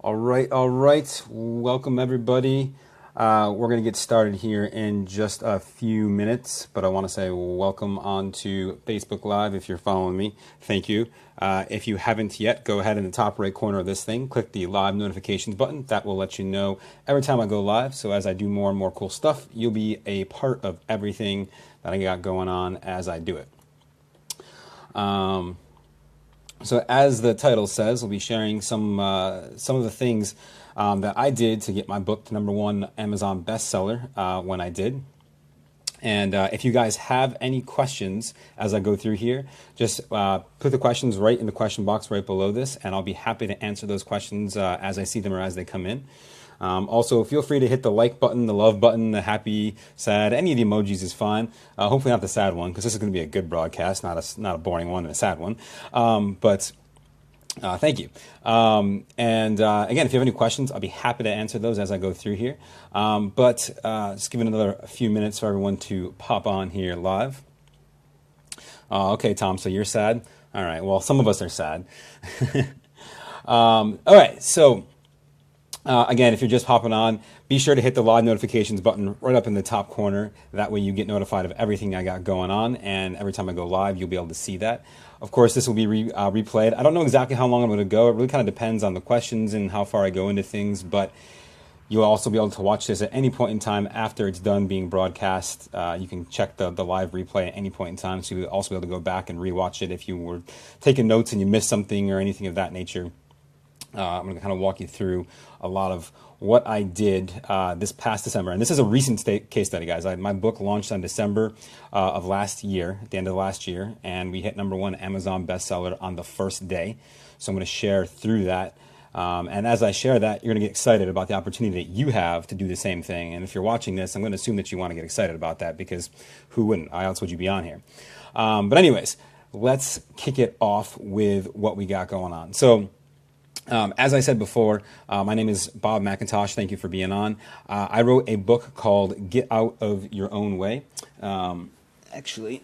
All right. Welcome, everybody. We're going to get started here in just a few minutes, but I want to say welcome on to Facebook Live if you're following me. Thank you. If you haven't yet, go ahead in the top right corner of this thing, click the live notifications button. That will let you know every time I go live. So as I do more and more cool stuff, you'll be a part of everything that I got going on as I do it. So as the title says, we'll be sharing some of the things that I did to get my book to #1 Amazon bestseller when I did. And if you guys have any questions as I go through here, just put the questions right in the question box right below this, and I'll be happy to answer those questions as I see them or as they come in. Also, feel free to hit the like button, the love button, the happy, sad, any of the emojis is fine. Hopefully not the sad one, because this is going to be a good broadcast, not a boring one and a sad one. Thank you. Again, if you have any questions, I'll be happy to answer those as I go through here. Just give it another few minutes for everyone to pop on here live. Okay, Tom, so you're sad? All right, well, some of us are sad. All right, so... again, if you're just hopping on, be sure to hit the live notifications button right up in the top corner. That way you get notified of everything I got going on, and every time I go live, you'll be able to see that. Of course, this will be replayed. I don't know exactly how long I'm going to go. It really kind of depends on the questions and how far I go into things, but you'll also be able to watch this at any point in time after it's done being broadcast. You can check the live replay at any point in time, so you'll also be able to go back and rewatch it if you were taking notes and you missed something or anything of that nature. I'm going to kind of walk you through a lot of what I did this past December. And this is a recent case study, guys. My book launched on December of last year, at the end of last year, and we hit #1 Amazon bestseller on the first day. So I'm going to share through that. And as I share that, you're going to get excited about the opportunity that you have to do the same thing. And if you're watching this, I'm going to assume that you want to get excited about that, because who wouldn't? Why else would you be on here? But anyways, let's kick it off with what we got going on. So... as I said before, my name is Bob McIntosh. Thank you for being on. I wrote a book called Get Out of Your Own Way. Actually,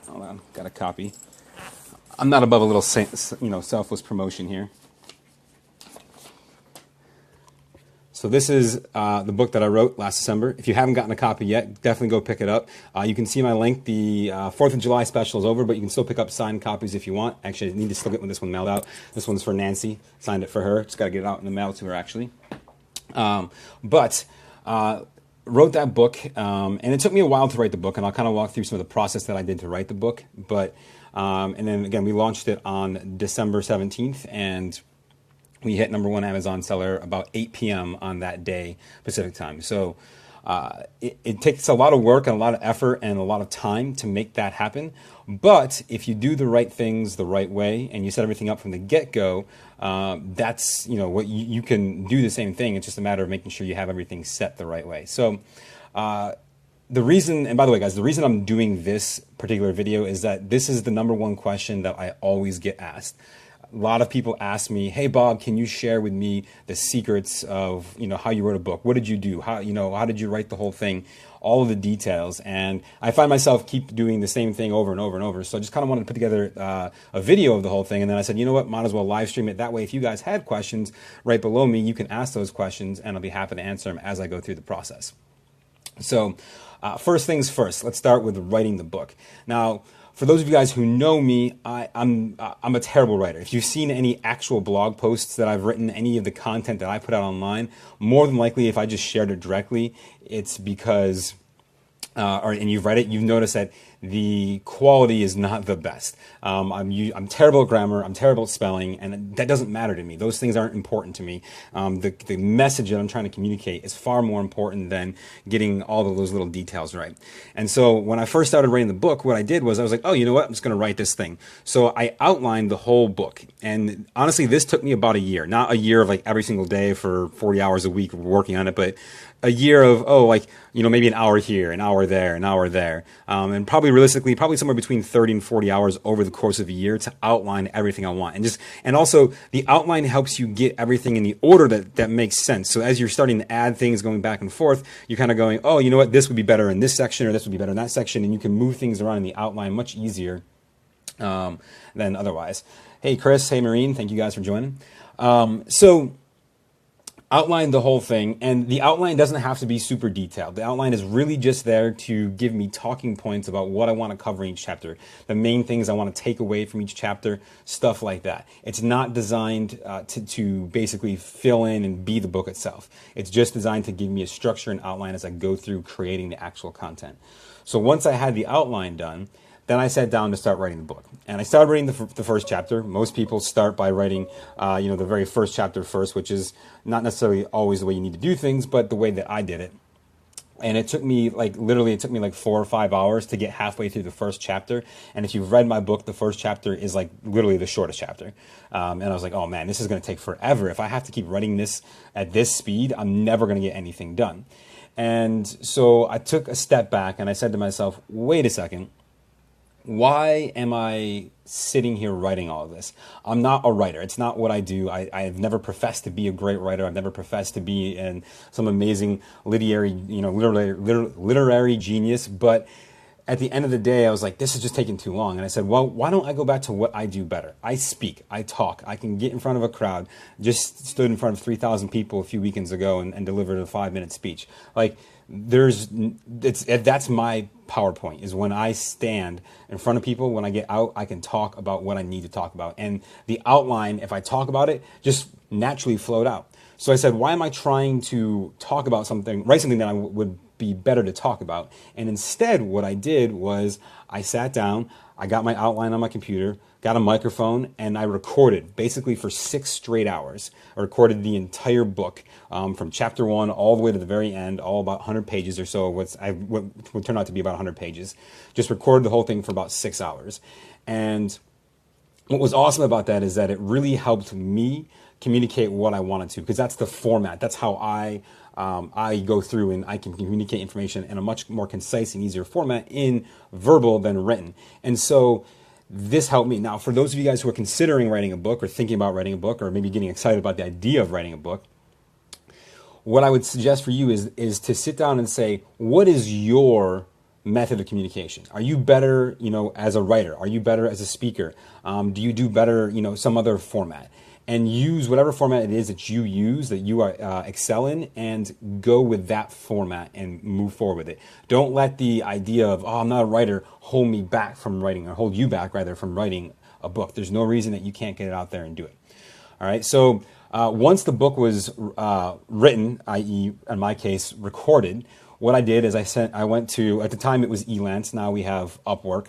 hold on, got a copy. I'm not above a little, selfless promotion here. So this is the book that I wrote last December. If you haven't gotten a copy yet, definitely go pick it up. You can see my link. The 4th of July special is over, but you can still pick up signed copies if you want. Actually, I need to still get this one mailed out. This one's for Nancy. Signed it for her. Just got to get it out in the mail to her, actually. Wrote that book, and it took me a while to write the book, and I'll kind of walk through some of the process that I did to write the book. And then, again, we launched it on December 17th, and... we hit #1 Amazon seller about 8 p.m. on that day, Pacific time. So it takes a lot of work and a lot of effort and a lot of time to make that happen. But if you do the right things the right way and you set everything up from the get-go, that's what you can do the same thing. It's just a matter of making sure you have everything set the right way. So the reason, and by the way, guys, the reason I'm doing this particular video is that this is the #1 question that I always get asked. A lot of people ask me, "Hey Bob, can you share with me the secrets of how you wrote a book? What did you do? How did you write the whole thing? All of the details." And I find myself keep doing the same thing over and over and over. So I just kind of wanted to put together a video of the whole thing. And then I said, you know what, might as well live stream it. That way, if you guys had questions right below me, you can ask those questions, and I'll be happy to answer them as I go through the process. So first things first, let's start with writing the book. Now, for those of you guys who know me, I'm a terrible writer. If you've seen any actual blog posts that I've written, any of the content that I put out online, more than likely, if I just shared it directly, it's because, and you've read it, you've noticed that the quality is not the best. I'm terrible at grammar, I'm terrible at spelling, and that doesn't matter to me. Those things aren't important to me. The message that I'm trying to communicate is far more important than getting all of those little details right. And so when I first started writing the book, what I did was I was like, oh, you know what, I'm just going to write this thing. So I outlined the whole book. And honestly, this took me about a year. Not a year of like every single day for 40 hours a week working on it, but a year of, maybe an hour here, an hour there, an hour there. And probably realistically, probably somewhere between 30 and 40 hours over the course of a year to outline everything I want. And also the outline helps you get everything in the order that makes sense. So as you're starting to add things going back and forth, you're kind of going, oh, you know what, this would be better in this section, or this would be better in that section. And you can move things around in the outline much easier than otherwise. Hey, Chris. Hey, Maureen. Thank you guys for joining. So outlined the whole thing, and the outline doesn't have to be super detailed. The outline is really just there to give me talking points about what I want to cover in each chapter, the main things I want to take away from each chapter, stuff like that. It's not designed to basically fill in and be the book itself. It's just designed to give me a structure and outline as I go through creating the actual content. So once I had the outline done, then I sat down to start writing the book. And I started writing the first chapter. Most people start by writing, the very first chapter first, which is not necessarily always the way you need to do things, but the way that I did it. And it took me literally 4 or 5 hours to get halfway through the first chapter. And if you've read my book, the first chapter is like literally the shortest chapter. And I was like, oh man, this is going to take forever. If I have to keep writing this at this speed, I'm never going to get anything done. And so I took a step back and I said to myself, wait a second. Why am I sitting here writing all of this? I'm not a writer. It's not what I do. I've never professed to be a great writer. I've never professed to be in some amazing literary genius. But at the end of the day, I was like, this is just taking too long. And I said, well, why don't I go back to what I do better? I speak, I talk, I can get in front of a crowd. Just stood in front of 3,000 people a few weekends ago and delivered a 5-minute speech. That's my PowerPoint, is when I stand in front of people. When I get out, I can talk about what I need to talk about. And the outline, if I talk about it, just naturally flowed out. So I said, why am I trying to talk about write something that I would be better to talk about? And instead, what I did was I sat down, I got my outline on my computer, got a microphone, and I recorded basically for 6 straight hours. I recorded the entire book from chapter 1 all the way to the very end, all about 100 pages or so, what would turn out to be about 100 pages. Just recorded the whole thing for about 6 hours. And what was awesome about that is that it really helped me communicate what I wanted to, because that's the format. That's how I go through, and I can communicate information in a much more concise and easier format in verbal than written. And so this helped me. Now, for those of you guys who are considering writing a book or thinking about writing a book or maybe getting excited about the idea of writing a book, what I would suggest for you is to sit down and say, what is your method of communication? Are you better, as a writer? Are you better as a speaker? Do you do better, some other format? And use whatever format it is that you use, that you excel in, and go with that format and move forward with it. Don't let the idea of, I'm not a writer, hold me back from writing, or hold you back rather from writing a book. There's no reason that you can't get it out there and do it. All right. So once the book was written, i.e., in my case, recorded, what I did is I went to, at the time it was Elance, now we have Upwork.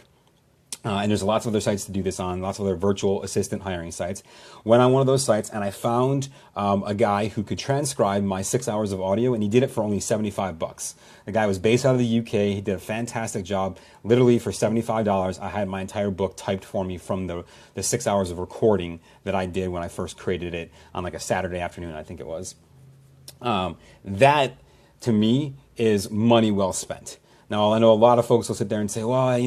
And there's lots of other sites to do this on, lots of other virtual assistant hiring sites. Went on one of those sites and I found a guy who could transcribe my 6 hours of audio, and he did it for only $75. The guy was based out of the UK. He did a fantastic job. Literally for $75, I had my entire book typed for me from the 6 hours of recording that I did when I first created it on like a Saturday afternoon, I think it was. That, to me, is money well spent. Now, I know a lot of folks will sit there and say, well, I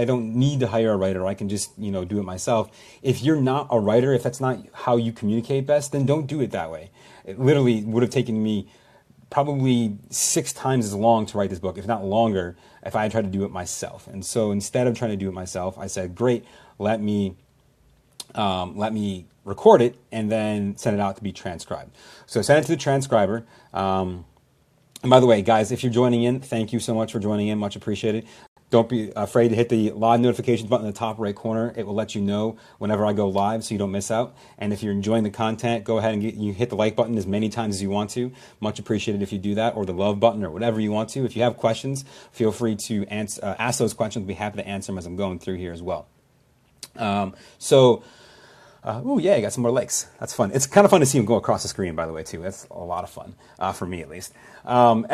don't need to hire a writer. I can just, do it myself. If you're not a writer, if that's not how you communicate best, then don't do it that way. It literally would have taken me probably 6 times as long to write this book, if not longer, if I had tried to do it myself. And so instead of trying to do it myself, I said, great, let me record it and then send it out to be transcribed. So I sent it to the transcriber. And by the way, guys, if you're joining in, thank you so much for joining in. Much appreciated. Don't be afraid to hit the live notifications button in the top right corner. It will let you know whenever I go live so you don't miss out. And if you're enjoying the content, go ahead and you hit the like button as many times as you want to. Much appreciated if you do that, or the love button, or whatever you want to. If you have questions, feel free to ask those questions. I'll be happy to answer them as I'm going through here as well. Oh yeah, I got some more likes. That's fun. It's kind of fun to see them go across the screen, by the way, too. That's a lot of fun, for me at least. So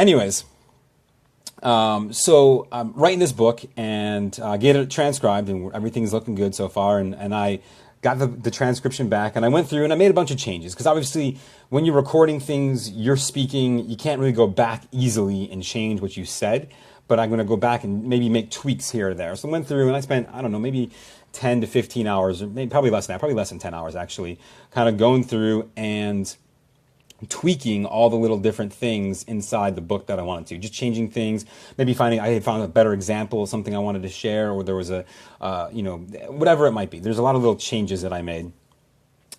I'm writing this book and get it transcribed, and everything's looking good so far. And I got the transcription back, and I went through and I made a bunch of changes, because obviously when you're recording things, you're speaking, you can't really go back easily and change what you said. But I'm going to go back and maybe make tweaks here or there. So I went through and I spent, I don't know, maybe 10 to 15 hours, or maybe probably less than that, probably less than 10 hours actually, kind of going through and tweaking all the little different things inside the book that I wanted to, just changing things, maybe I had found a better example of something I wanted to share, or there was whatever it might be. There's a lot of little changes that I made.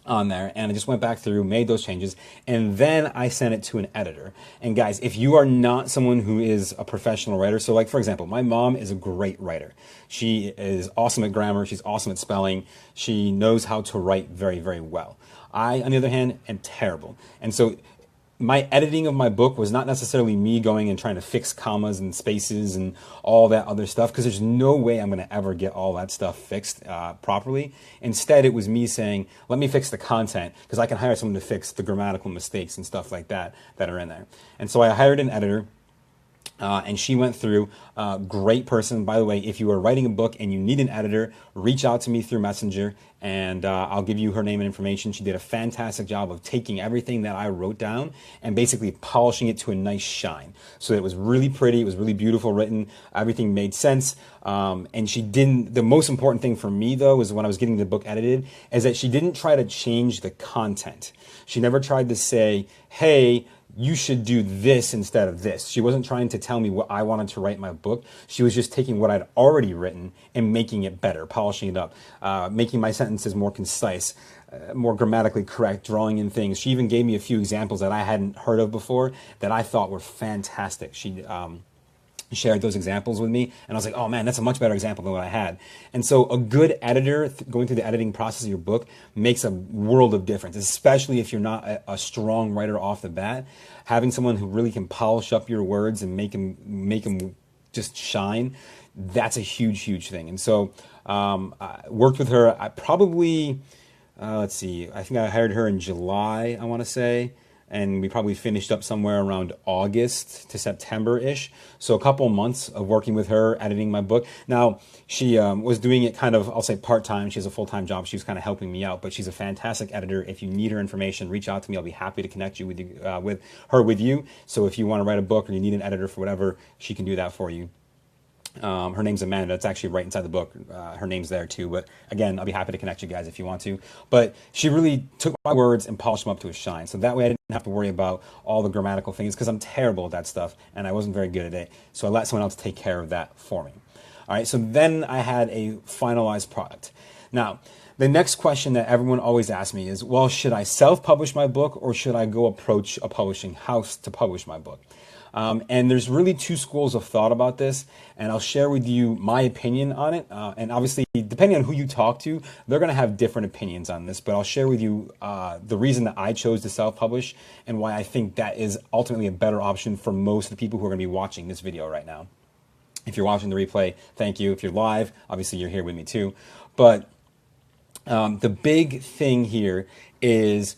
on there, and I just went back through, made those changes, and then I sent it to an editor. And guys, if you are not someone who is a professional writer, so like for example, my mom is a great writer. She is awesome at grammar, she's awesome at spelling, she knows how to write very, very well. I, on the other hand, am terrible. And so my editing of my book was not necessarily me going and trying to fix commas and spaces and all that other stuff, because there's no way I'm going to ever get all that stuff fixed properly. Instead, it was me saying, let me fix the content, because I can hire someone to fix the grammatical mistakes and stuff like that that are in there. And so I hired an editor. And she went through, great person. By the way, if you are writing a book and you need an editor, reach out to me through Messenger, and I'll give you her name and information. She did a fantastic job of taking everything that I wrote down and basically polishing it to a nice shine. So it was really pretty, it was really beautiful written, everything made sense. And she didn't, the most important thing for me though, is when I was getting the book edited, is that she didn't try to change the content. She never tried to say, hey, you should do this instead of this. She wasn't trying to tell me what I wanted to write in my book. She was just taking what I'd already written and making it better, polishing it up, making my sentences more concise, more grammatically correct, drawing in things. She even gave me a few examples that I hadn't heard of before that I thought were fantastic. She shared those examples with me, and I was like, oh man, that's a much better example than what I had. And so a good editor going through the editing process of your book makes a world of difference, especially if you're not a strong writer off the bat. Having someone who really can polish up your words and make them just shine, that's a huge thing. And so I worked with her. I probably, let's see, I think I hired her in July, I want to say. And we probably finished up somewhere around August to September-ish. So a couple of months of working with her, editing my book. Now, she was doing it kind of, I'll say part-time. She has a full-time job. She was kind of helping me out, but she's a fantastic editor. If you need her information, reach out to me. I'll be happy to connect you with her. So if you want to write a book or you need an editor for whatever, she can do that for you. Her name's Amanda. It's actually right inside the book. Her name's there too. But again, I'll be happy to connect you guys if you want to. But she really took my words and polished them up to a shine. So that way I didn't have to worry about all the grammatical things, because I'm terrible at that stuff and I wasn't very good at it. So I let someone else take care of that for me. All right. So then I had a finalized product. Now, the next question that everyone always asks me is, well, should I self-publish my book or should I go approach a publishing house to publish my book? And there's really two schools of thought about this, and I'll share with you my opinion on it. And obviously, depending on who you talk to, they're going to have different opinions on this, but I'll share with you the reason that I chose to self-publish and why I think that is ultimately a better option for most of the people who are going to be watching this video right now. If you're watching the replay, thank you. If you're live, obviously you're here with me too. But the big thing here is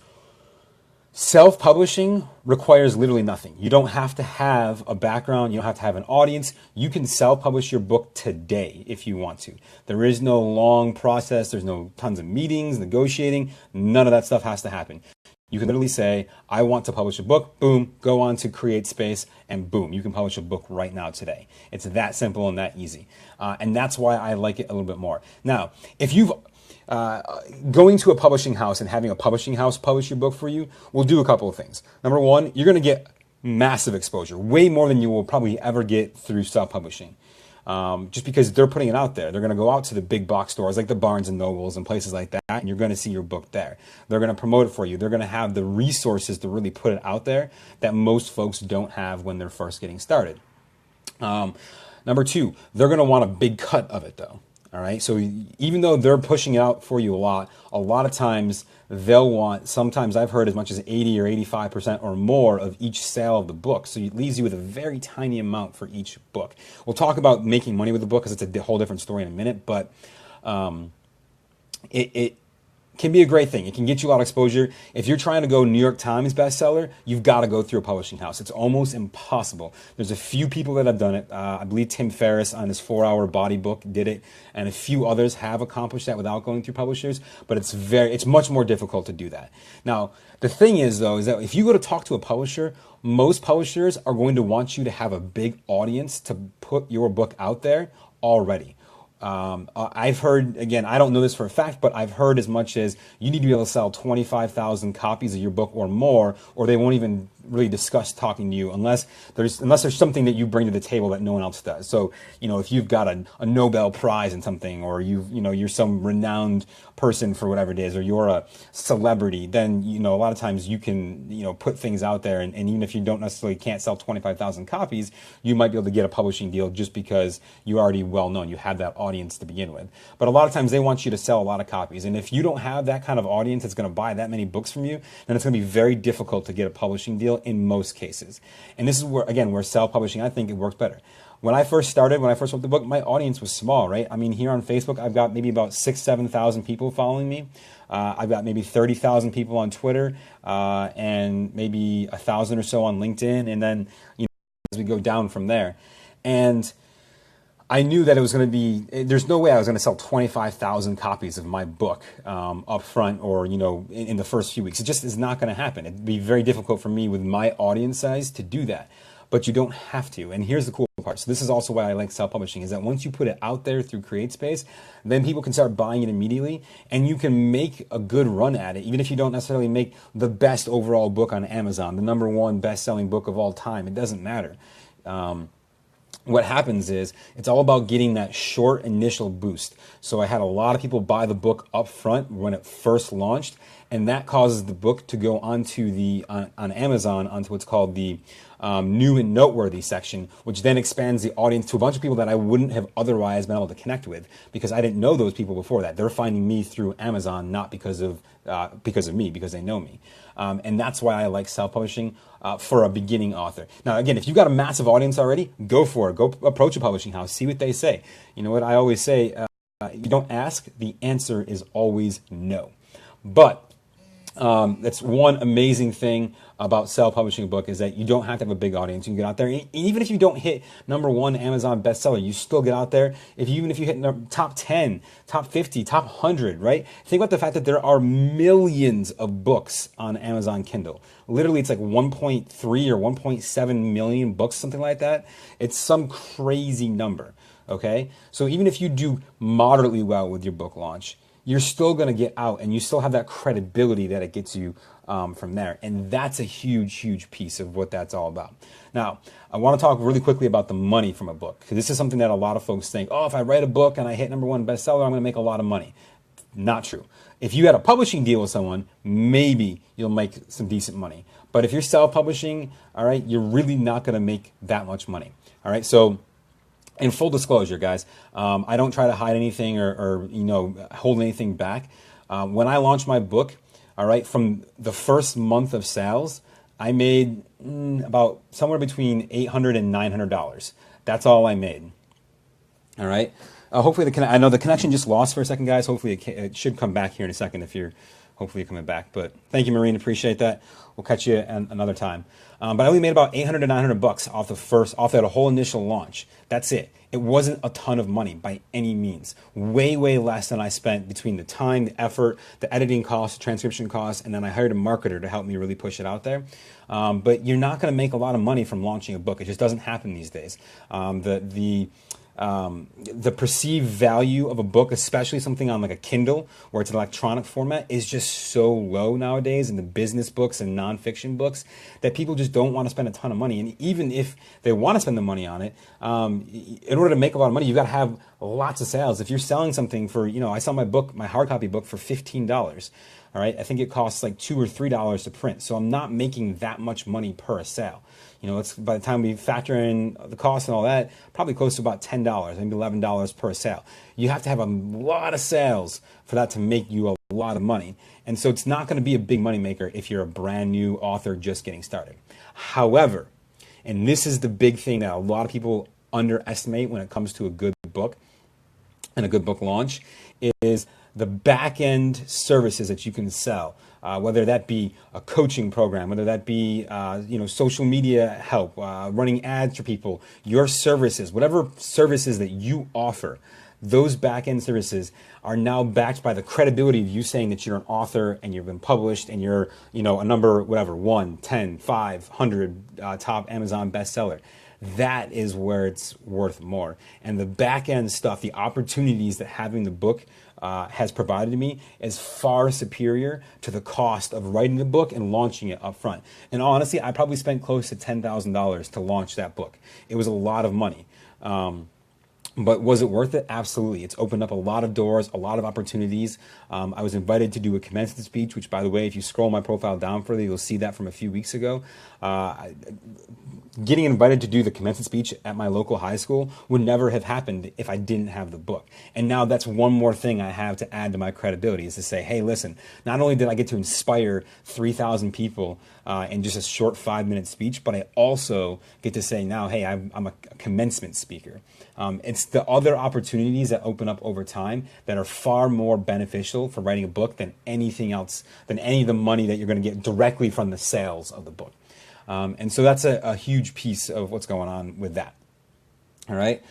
self-publishing requires literally nothing. You don't have to have a background. You don't have to have an audience. You can self-publish your book today if you want to. There is no long process. There's no tons of meetings, negotiating. None of that stuff has to happen. You can literally say, I want to publish a book, boom, go on to Create Space, and boom, you can publish a book right now today. It's that simple and that easy. And that's why I like it a little bit more. Now, if you've going to a publishing house and having a publishing house publish your book for you will do a couple of things. Number one, you're going to get massive exposure, way more than you will probably ever get through self-publishing. Just because they're putting it out there. They're going to go out to the big box stores like the Barnes and Nobles and places like that, and you're going to see your book there. They're going to promote it for you. They're going to have the resources to really put it out there that most folks don't have when they're first getting started. Number two, they're going to want a big cut of it though. All right. So even though they're pushing it out for you a lot of times they'll want, sometimes I've heard as much as 80 or 85% or more of each sale of the book. So it leaves you with a very tiny amount for each book. We'll talk about making money with the book because it's a whole different story in a minute, but it can be a great thing. It can get you a lot of exposure. If you're trying to go New York Times bestseller, you've got to go through a publishing house. It's almost impossible. There's a few people that have done it. I believe Tim Ferriss on his 4-Hour Body book did it, and a few others have accomplished that without going through publishers, but it's much more difficult to do that. Now, the thing is, though, is that if you go to talk to a publisher, most publishers are going to want you to have a big audience to put your book out there already. I've heard, again, I don't know this for a fact, but I've heard as much as you need to be able to sell 25,000 copies of your book or more, or they won't even really discuss talking to you unless there's something that you bring to the table that no one else does. So, if you've got a Nobel Prize in something, or you're some renowned person for whatever it is, or you're a celebrity, then, a lot of times you can, put things out there, and even if you don't necessarily can't sell 25,000 copies, you might be able to get a publishing deal just because you're already well known. You have that audience to begin with. But a lot of times they want you to sell a lot of copies. And if you don't have that kind of audience that's going to buy that many books from you, then it's going to be very difficult to get a publishing deal in most cases. And this is where, again, where self-publishing, I think it works better. When I first wrote the book, my audience was small, right? I mean, here on Facebook, I've got maybe about 7,000 people following me. I've got maybe 30,000 people on Twitter, and maybe 1,000 or so on LinkedIn. And then, as we go down from there. And I knew that it was going to be, there's no way I was going to sell 25,000 copies of my book up front, or, in the first few weeks. It just is not going to happen. It'd be very difficult for me with my audience size to do that. But you don't have to. And here's the cool part. So this is also why I like self-publishing, is that once you put it out there through CreateSpace, then people can start buying it immediately, and you can make a good run at it, even if you don't necessarily make the best overall book on Amazon, the #1 best-selling book of all time. It doesn't matter. What happens is it's all about getting that short initial boost. So I had a lot of people buy the book up front when it first launched, and that causes the book to go onto on Amazon onto what's called the new and noteworthy section, which then expands the audience to a bunch of people that I wouldn't have otherwise been able to connect with, because I didn't know those people before that. They're finding me through Amazon, not because of me, because they know me. And that's why I like self-publishing for a beginning author. Now, again, if you've got a massive audience already, go for it. Go approach a publishing house. See what they say. You know what I always say? If you don't ask, the answer is always no. But that's one amazing thing about self-publishing a book, is that you don't have to have a big audience. You can get out there, and even if you don't hit #1 Amazon bestseller, you still get out there. Even if you hit top 10, top 50, top 100, right? Think about the fact that there are millions of books on Amazon Kindle. Literally, it's like 1.3 or 1.7 million books, something like that. It's some crazy number, okay? So even if you do moderately well with your book launch, you're still going to get out, and you still have that credibility that it gets you from there. And that's a huge, huge piece of what that's all about. Now, I want to talk really quickly about the money from a book, because this is something that a lot of folks think, oh, if I write a book and I hit #1 bestseller, I'm going to make a lot of money. Not true. If you had a publishing deal with someone, maybe you'll make some decent money. But if you're self-publishing, all right, you're really not going to make that much money. All right, so in full disclosure, guys, I don't try to hide anything or hold anything back. When I launched my book, all right, from the first month of sales, I made about somewhere between $800 and $900. That's all I made. All right. Hopefully I know the connection just lost for a second, guys. Hopefully it should come back here in a second if you're hopefully coming back. But thank you, Maureen. Appreciate that. We'll catch you another time. But I only made about $800 to $900 off that whole initial launch. That's it. It wasn't a ton of money by any means. Way, way less than I spent between the time, the effort, the editing costs, the transcription costs, and then I hired a marketer to help me really push it out there. But you're not going to make a lot of money from launching a book. It just doesn't happen these days. The perceived value of a book, especially something on like a Kindle where it's an electronic format, is just so low nowadays in the business books and nonfiction books that people just don't want to spend a ton of money. And even if they want to spend the money on it, in order to make a lot of money, you got to have lots of sales. If you're selling something for, I sell my hard copy book for $15. All right, I think it costs like $2 or $3 to print. So I'm not making that much money per sale. It's by the time we factor in the cost and all that, probably close to about $10, maybe $11 per sale. You have to have a lot of sales for that to make you a lot of money. And so it's not going to be a big money maker if you're a brand new author just getting started. However, and this is the big thing that a lot of people underestimate when it comes to a good book and a good book launch, is the back-end services that you can sell, whether that be a coaching program, whether that be social media help, running ads for people, your services, whatever services that you offer, those back-end services are now backed by the credibility of you saying that you're an author and you've been published and you're a number, whatever, 1, 10, 5, 100 top Amazon bestseller. That is where it's worth more. And the back end stuff, the opportunities that having the book has provided me is far superior to the cost of writing the book and launching it up front. And honestly, I probably spent close to $10,000 to launch that book. It was a lot of money. But was it worth it? Absolutely. It's opened up a lot of doors, a lot of opportunities. I was invited to do a commencement speech, which, by the way, if you scroll my profile down further, you'll see that from a few weeks ago. Getting invited to do the commencement speech at my local high school would never have happened if I didn't have the book. And now that's one more thing I have to add to my credibility, is to say, hey, listen, not only did I get to inspire 3,000 people in just a short 5-minute speech, but I also get to say now, hey, I'm a commencement speaker. It's the other opportunities that open up over time that are far more beneficial for writing a book than anything else, than any of the money that you're going to get directly from the sales of the book. And so that's a huge piece of what's going on with that. All right.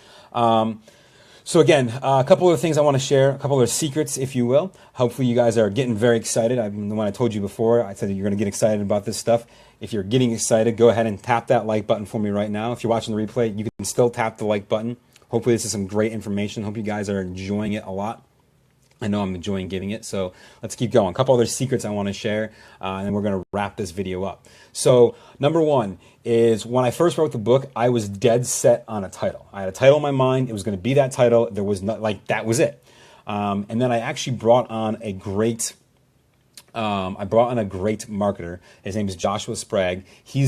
So again, a couple of things I want to share, a couple of secrets, if you will. Hopefully you guys are getting very excited. When I told you before, I said that you're going to get excited about this stuff. If you're getting excited, go ahead and tap that like button for me right now. If you're watching the replay, you can still tap the like button. Hopefully this is some great information. Hope you guys are enjoying it a lot. I know I'm enjoying giving it, so let's keep going. A couple other secrets I want to share, and then we're going to wrap this video up. So number one is, when I first wrote the book, I was dead set on a title. I had a title in my mind. It was going to be that title. There was not, like, that was it. And then I actually brought on a great marketer. His name is Joshua Sprague. He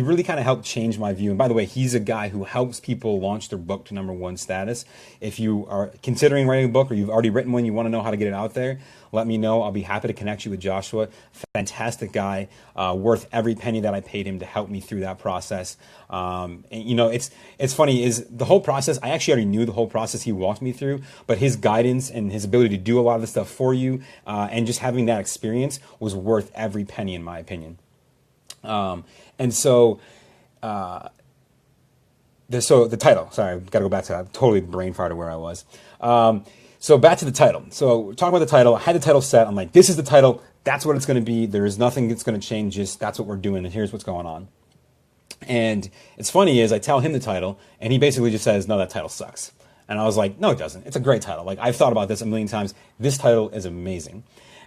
really kind of helped change my view. And by the way, he's a guy who helps people launch their book to #1 status. If you are considering writing a book, or you've already written one, you want to know how to get it out there, let me know. I'll be happy to connect you with Joshua. Fantastic guy, worth every penny that I paid him to help me through that process. And you know, it's funny, is the whole process, I actually already knew the whole process he walked me through, but his guidance and his ability to do a lot of the stuff for you, and just having that experience was worth every penny, in my opinion. And so, the title, sorry, I've got to go back to that. I'm totally brain farted where I was. So back to the title. So talking about the title, I had the title set. I'm like, this is the title. That's what it's going to be. There is nothing that's going to change. Just that's what we're doing. And here's what's going on. And it's funny is I tell him the title, and he basically just says, no, that title sucks. And I was like, no, it doesn't. It's a great title. Like, I've thought about this a million times. This title is amazing.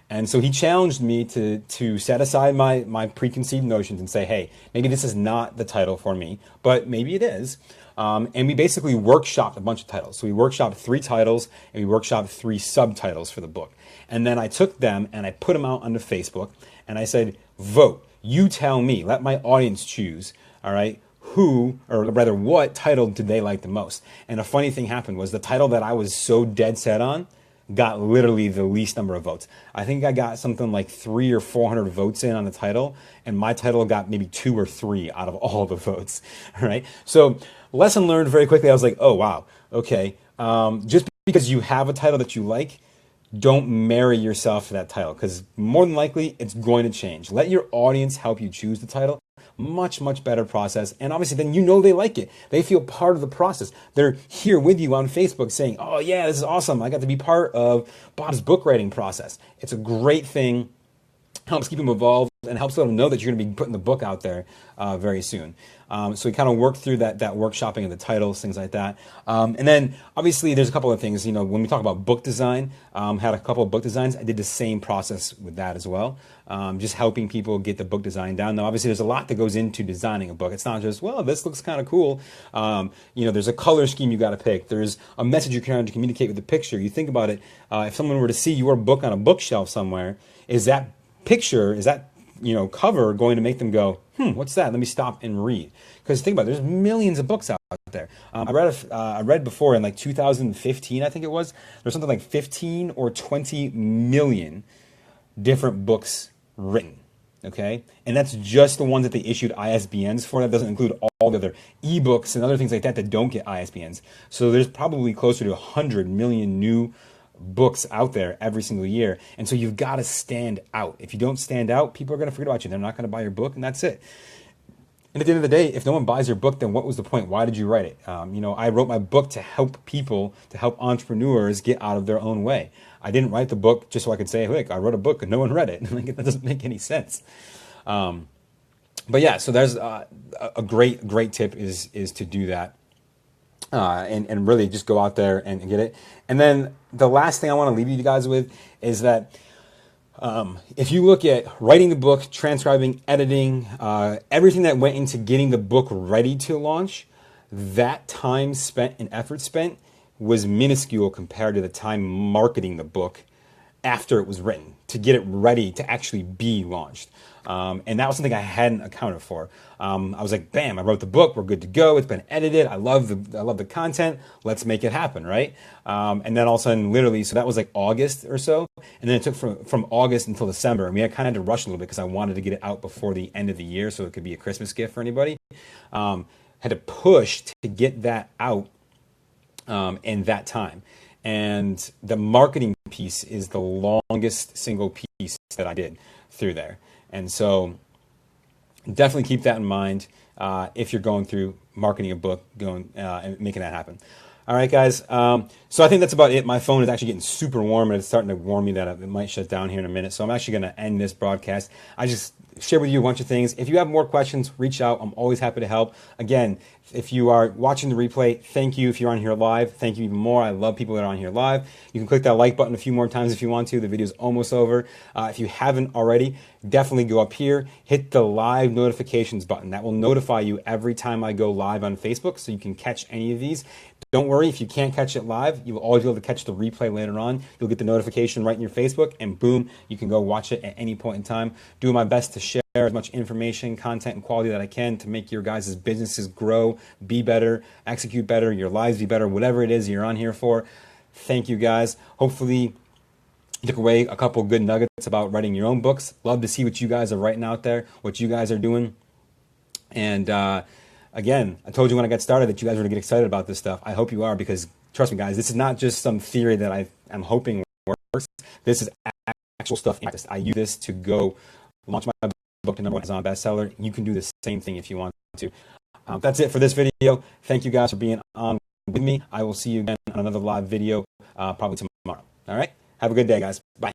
And so he challenged me to set aside my preconceived notions and say, hey, maybe this is not the title for me, but maybe it is. And we basically workshopped a bunch of titles. So we workshopped 3 titles, and we workshopped 3 subtitles for the book. And then I took them and I put them out onto Facebook, and I said, vote. You tell me. Let my audience choose. All right. Who, or rather, what title did they like the most? And a funny thing happened was the title that I was so dead set on got literally the least number of votes. I think I got something like 300 or 400 votes in on the title, and my title got maybe 2 or 3 out of all the votes. All right. So lesson learned very quickly. I was like, oh, wow. Okay. Just because you have a title that you like, don't marry yourself to that title, because more than likely it's going to change. Let your audience help you choose the title. Much, much better process. And obviously then you know they like it. They feel part of the process. They're here with you on Facebook saying, oh yeah, this is awesome. I got to be part of Bob's book writing process. It's a great thing. Helps keep them involved and helps let them know that you're going to be putting the book out there very soon. So we kind of worked through that workshopping of the titles, things like that. And then obviously there's a couple of things, you know, when we talk about book design, had a couple of book designs. I did the same process with that as well. Just helping people get the book design down. Now, obviously there's a lot that goes into designing a book. It's not just, well, this looks kind of cool. You know, there's a color scheme you got to pick. There's a message you're trying to communicate with the picture. You think about it, if someone were to see your book on a bookshelf somewhere, is that picture, is that, you know, cover going to make them go, what's that? Let me stop and read. Because think about it, there's millions of books out there. I read before in like 2015, I think it was, there's something like 15 or 20 million different books written. Okay. And that's just the ones that they issued ISBNs for. That doesn't include all the other ebooks and other things like that that don't get ISBNs. So there's probably closer to 100 million new books out there every single year. And so you've got to stand out. If you don't stand out, people are going to forget about you. They're not going to buy your book, and that's it. And at the end of the day, if no one buys your book, then what was the point? Why did you write it? You know, I wrote my book to help people, to help entrepreneurs get out of their own way. I didn't write the book just so I could say, look, I wrote a book and no one read it. Like, that doesn't make any sense. But yeah, so there's a great tip is to do that. and really just go out there and get it. And then the last thing I want to leave you guys with is that if you look at writing the book, transcribing, editing, everything that went into getting the book ready to launch, that time spent and effort spent was minuscule compared to the time marketing the book after it was written to get it ready to actually be launched. And that was something I hadn't accounted for. I was like, bam, I wrote the book. We're good to go. It's been edited. I love the content. Let's make it happen, right? And then all of a sudden, literally, so that was like August or so. And then it took from August until December. I mean, I kind of had to rush a little bit because I wanted to get it out before the end of the year so it could be a Christmas gift for anybody. Had to push to get that out in that time. And the marketing piece is the longest single piece that I did through there. And so definitely keep that in mind if you're going through marketing a book, and making that happen. All right, guys. So I think that's about it. My phone is actually getting super warm, and it's starting to warn me that it might shut down here in a minute. So I'm actually going to end this broadcast. I just share with you a bunch of things. If you have more questions, reach out. I'm always happy to help. Again, if you are watching the replay, thank you. If you're on here live, thank you even more. I love people that are on here live. You can click that like button a few more times if you want to. The video's almost over. If you haven't already, definitely go up here, hit the live notifications button. That will notify you every time I go live on Facebook so you can catch any of these. Don't worry, if you can't catch it live, you will always be able to catch the replay later on. You'll get the notification right in your Facebook, and boom, you can go watch it at any point in time. Doing my best to share as much information, content, and quality that I can to make your guys' businesses grow, be better, execute better, your lives be better, whatever it is you're on here for. Thank you, guys. Hopefully, you took away a couple good nuggets about writing your own books. Love to see what you guys are writing out there, what you guys are doing. And again, I told you when I got started that you guys are going to get excited about this stuff. I hope you are, because trust me, guys, this is not just some theory that I'm hoping works. This is actual stuff. I use this to go launch my book to #1 Amazon bestseller. You can do the same thing if you want to. That's it for this video. Thank you guys for being on with me. I will see you again on another live video probably tomorrow. All right? Have a good day, guys. Bye.